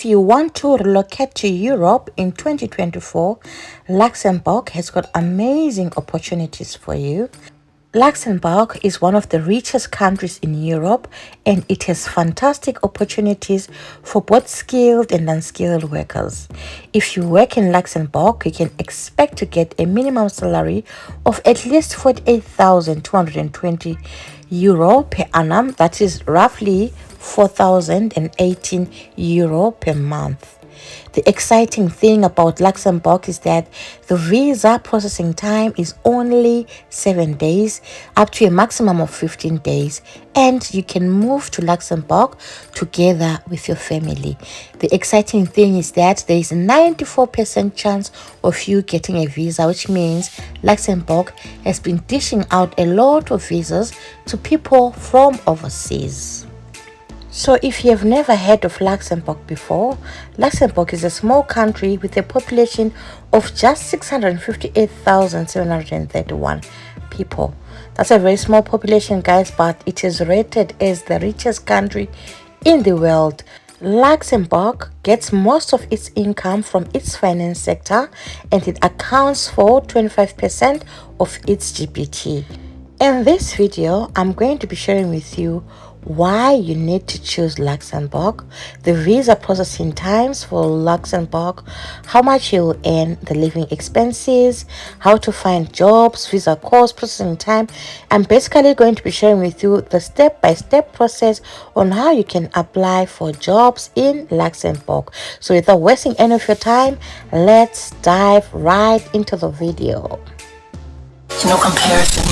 if you want to relocate to Europe in 2024, Luxembourg has got amazing opportunities for you. Luxembourg is one of the richest countries in Europe, and it has fantastic opportunities for both skilled and unskilled workers. If you work in Luxembourg, you can expect to get a minimum salary of at least 48,220 euro per annum. That is roughly 4,018 euro per month. The exciting thing about Luxembourg is that the visa processing time is only 7 days, up to a maximum of 15 days, and you can move to Luxembourg together with your family. The exciting thing is that there is a 94% chance of you getting a visa, which means Luxembourg has been dishing out a lot of visas to people from overseas. So if you have never heard of Luxembourg before, Luxembourg is a small country with a population of just 658,731 people. That's a very small population, guys, but it is rated as the richest country in the world. Luxembourg gets most of its income from its finance sector, and it accounts for 25% of its GPT. In this video, I'm going to be sharing with you why you need to choose Luxembourg, the visa processing times for Luxembourg, how much you will earn, the living expenses, how to find jobs, visa cost, processing time. I'm basically going to be sharing with you the step-by-step process on how you can apply for jobs in Luxembourg. So without wasting any of your time, let's dive right into the video. No comparison.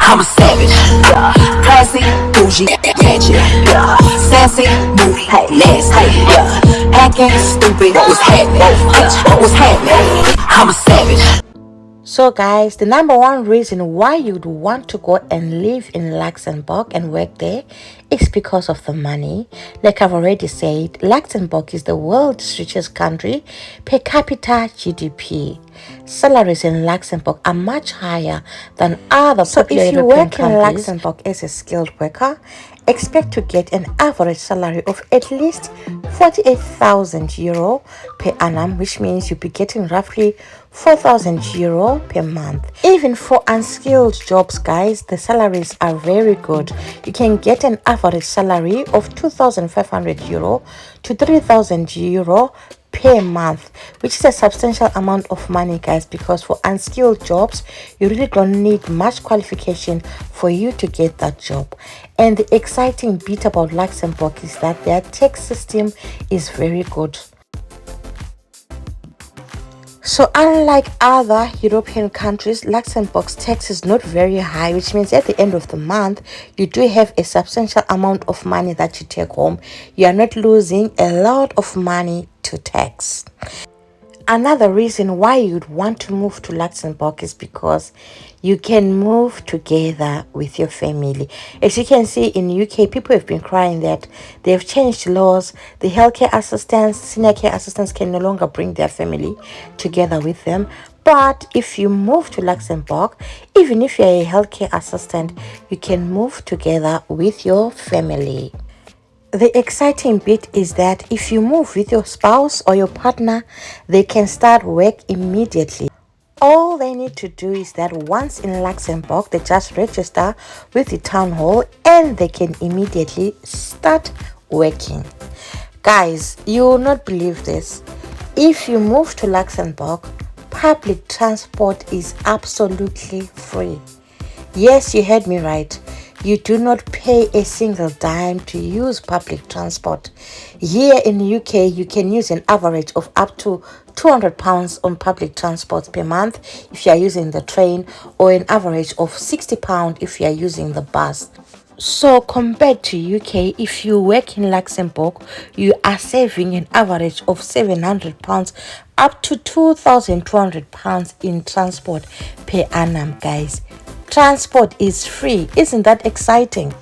I'm a savage, yeah. Classy, bougie, ratchet, yeah. Sassy, moody, nasty, yeah. Acting stupid, what's happening? What's happening? I'm a savage. So guys, the number one reason why you'd want to go and live in Luxembourg and work there is because of the money. Like I've already said, Luxembourg is the world's richest country per capita GDP. Salaries in Luxembourg are much higher than other popular European countries. So if you work in Luxembourg as a skilled worker, expect to get an average salary of at least 48,000 euro per annum, which means you'll be getting roughly 4,000 euro per month. Even for unskilled jobs, guys, the salaries are very good. You can get an average salary of 2,500 euro to 3,000 euro per month, which is a substantial amount of money, guys, because for unskilled jobs you really don't need much qualification for you to get that job. And the exciting bit about Luxembourg is that their tax system is very good. So unlike other European countries, Luxembourg's tax is not very high, which means at the end of the month, you do have a substantial amount of money that you take home. You are not losing a lot of money to tax. Another reason why you'd want to move to Luxembourg is because you can move together with your family. As you can see in UK, people have been crying that they've changed laws. The healthcare assistants, senior care assistants can no longer bring their family together with them. But if you move to Luxembourg, even if you're a healthcare assistant, you can move together with your family. The exciting bit is that if you move with your spouse or your partner, they can start work immediately. All they need to do is that once in Luxembourg, they just register with the town hall and they can immediately start working. Guys, you will not believe this. If you move to Luxembourg, public transport is absolutely free. Yes, you heard me right. You do not pay a single dime to use public transport. Here in the UK, you can use an average of up to £200 on public transport per month if you are using the train, or an average of £60 if you are using the bus. So compared to UK, if you work in Luxembourg, you are saving an average of £700 up to £2,200 in transport per annum, guys. Transport is free. Isn't that exciting?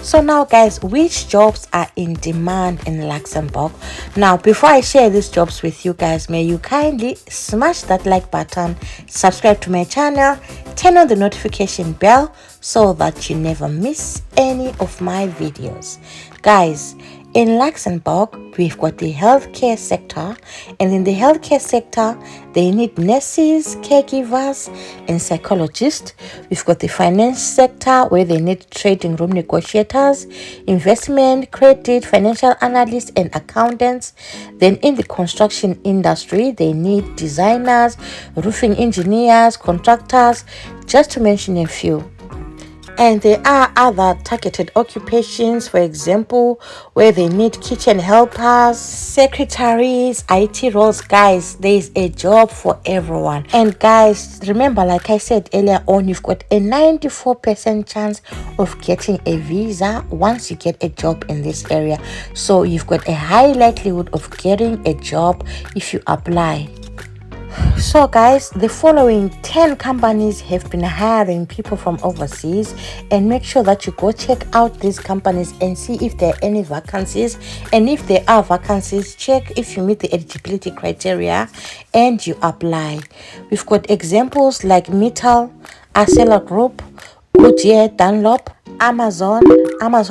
So now, guys, which jobs are in demand in Luxembourg? Now, before I share these jobs with you guys, may you kindly smash that like button, subscribe to my channel, turn on the notification bell so that you never miss any of my videos. Guys, In Luxembourg, we've got the healthcare sector, and in the healthcare sector, they need nurses, caregivers, and psychologists. We've got the finance sector where they need trading room negotiators, investment, credit, financial analysts, and accountants. Then in the construction industry, they need designers, roofing engineers, contractors, just to mention a few. And there are other targeted occupations, for example, where they need kitchen helpers, secretaries, IT roles. Guys, there is a job for everyone. And guys, remember, like I said earlier on, you've got a 94% chance of getting a visa once you get a job in this area. So you've got a high likelihood of getting a job if you apply. So guys, the following 10 companies have been hiring people from overseas, and make sure that you go check out these companies and see if there are any vacancies, and if there are vacancies, check if you meet the eligibility criteria and you apply. We've got examples like Mittal, Arcelor Group, Goodyear, Dunlop, Amazon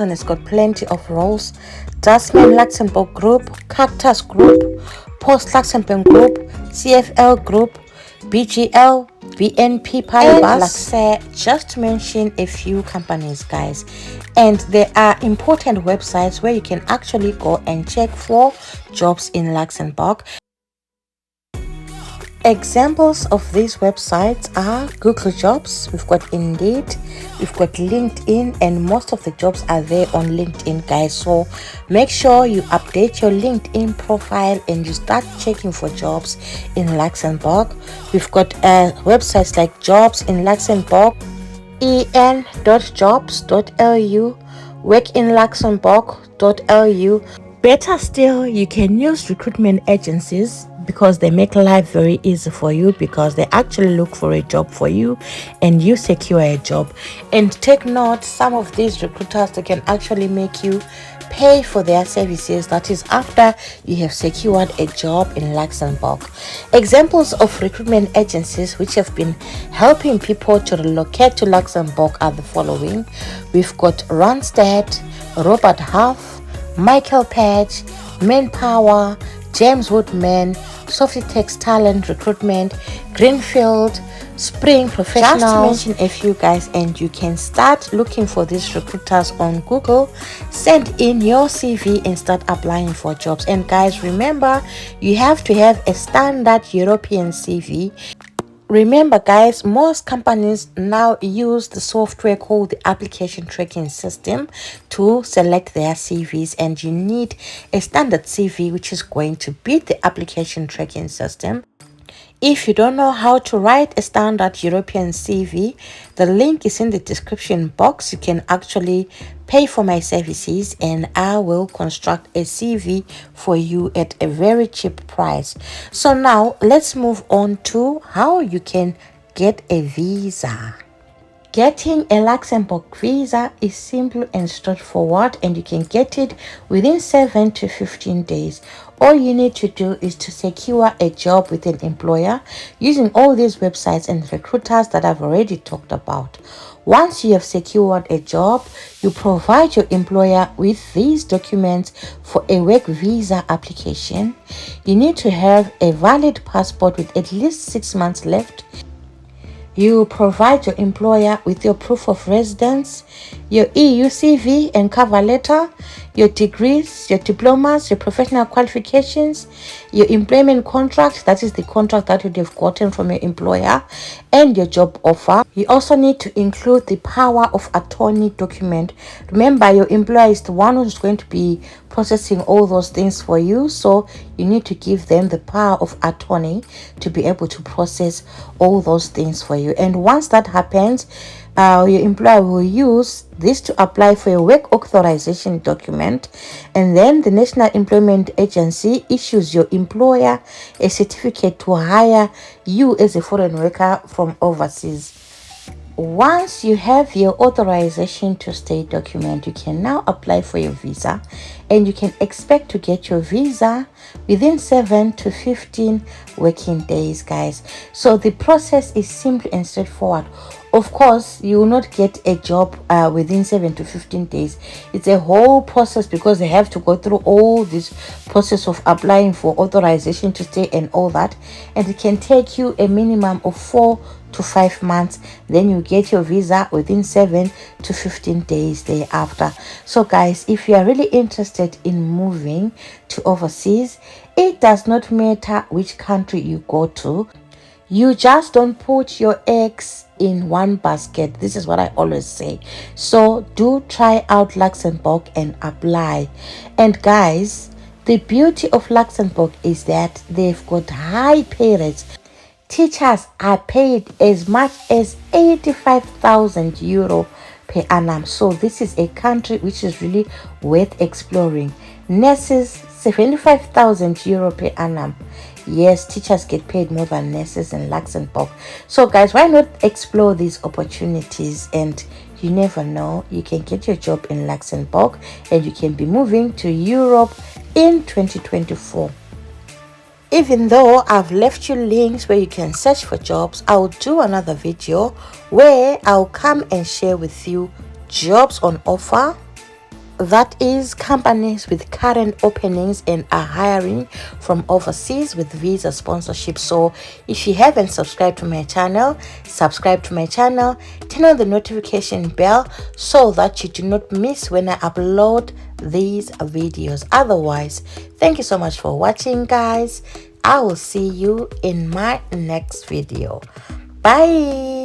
has got plenty of roles, Dasman Luxembourg Group, Cactus Group, Post Luxembourg Group, CFL Group, BGL, BNP Paribas, and just to mention a few companies, guys. And there are important websites where you can actually go and check for jobs in Luxembourg. Examples of these websites are Google Jobs, we've got Indeed, we've got LinkedIn, and most of the jobs are there on LinkedIn, guys. So make sure you update your LinkedIn profile and you start checking for jobs in Luxembourg. We've got websites like Jobs in Luxembourg, en.jobs.lu, workinluxembourg.lu. Better still, you can use recruitment agencies because they make life very easy for you, because they actually look for a job for you and you secure a job. And take note, some of these recruiters, they can actually make you pay for their services, that is after you have secured a job in Luxembourg. Examples of recruitment agencies which have been helping people to relocate to Luxembourg are the following. We've got Randstad, Robert Half, Michael Page, Manpower, James Woodman, Sofitex Talent Recruitment, Greenfield, Spring Professionals, just to mention a few, guys. And you can start looking for these recruiters on Google, send in your CV and start applying for jobs. And guys, remember, you have to have a standard European CV. Remember, guys, most companies now use the software called the application tracking system to select their CVs, and you need a standard CV which is going to beat the application tracking system. If you don't know how to write a standard European CV, the link is in the description box. You can actually pay for my services and I will construct a CV for you at a very cheap price. So now let's move on to how you can get a visa. Getting a Luxembourg visa is simple and straightforward, and you can get it within 7 to 15 days. All you need to do is to secure a job with an employer using all these websites and recruiters that I've already talked about. Once you have secured a job, you provide your employer with these documents for a work visa application. You need to have a valid passport with at least 6 months left. You provide your employer with your proof of residence, your EU CV and cover letter, your degrees, your diplomas, your professional qualifications, your employment contract, that is the contract that you have gotten from your employer, and your job offer. You also need to include the power of attorney document. Remember, your employer is the one who's going to be processing all those things for you, so you need to give them the power of attorney to be able to process all those things for you. And once that happens, your employer will use this to apply for a work authorization document, and then the National Employment Agency issues your employer a certificate to hire you as a foreign worker from overseas. Once you have your authorization to stay document, you can now apply for your visa, and you can expect to get your visa within 7 to 15 working days, guys. So the process is simple and straightforward. Of course, you will not get a job within 7 to 15 days. It's a whole process because they have to go through all this process of applying for authorization to stay and all that. And it can take you a minimum of 4 to 5 months. Then you get your visa within 7 to 15 days thereafter. So guys, if you are really interested in moving to overseas, it does not matter which country you go to. You just don't put your eggs in one basket. This is what I always say. So do try out Luxembourg and apply. And guys, the beauty of Luxembourg is that they've got high pay rates. Teachers are paid as much as 85,000 euro per annum. So this is a country which is really worth exploring. Nurses, 75,000 euro per annum. Yes, teachers get paid more than nurses in Luxembourg. So guys, why not explore these opportunities? And you never know, you can get your job in Luxembourg and you can be moving to Europe in 2024. Even though I've left you links where you can search for jobs, I'll do another video where I'll come and share with you jobs on offer. That is companies with current openings and are hiring from overseas with visa sponsorship. So if you haven't subscribed to my channel, subscribe to my channel, turn on the notification bell so that you do not miss when I upload these videos. Otherwise, thank you so much for watching, guys. I will see you in my next video. Bye.